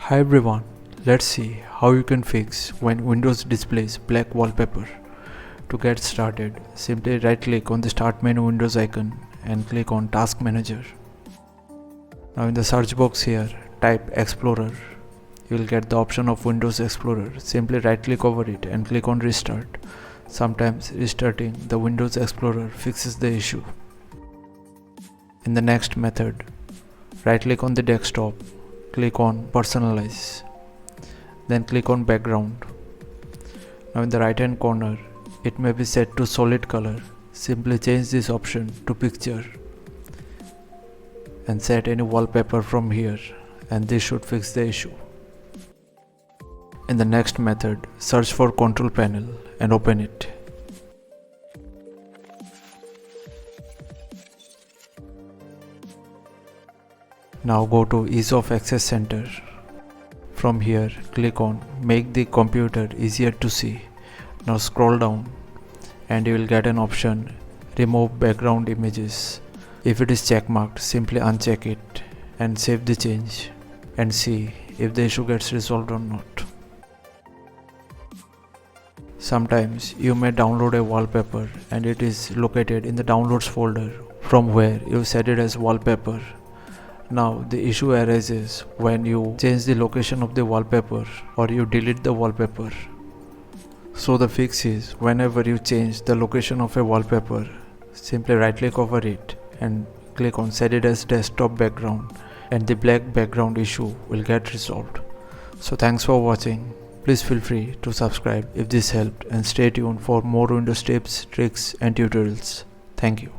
Hi everyone, let's see how you can fix when Windows displays black wallpaper. To get started, simply right click on the Start menu Windows icon and click on Task Manager. Now in the search box here, type Explorer. You will get the option of Windows Explorer. Simply right click over it and click on Restart. Sometimes restarting the Windows Explorer fixes the issue. In the next method, right click on the desktop. Click on Personalize, then click on Background. Now in the right hand corner, it may be set to solid color. Simply change this option to picture and set any wallpaper from here, and this should fix the issue. In the next method, search for Control Panel and open it. Now go to Ease of Access Center. From here, click on Make the computer easier to see. Now scroll down and you will get an option Remove background images. If it is checkmarked, simply uncheck it and save the change and see if the issue gets resolved or not. Sometimes you may download a wallpaper and it is located in the downloads folder from where you set it as wallpaper. Now the issue arises when you change the location of the wallpaper or you delete the wallpaper. So the fix is, whenever you change the location of a wallpaper, simply right click over it and click on Set it as desktop background, and the black background issue will get resolved. So thanks for watching. Please feel free to subscribe if this helped, and stay tuned for more Windows tips, tricks and tutorials. Thank you.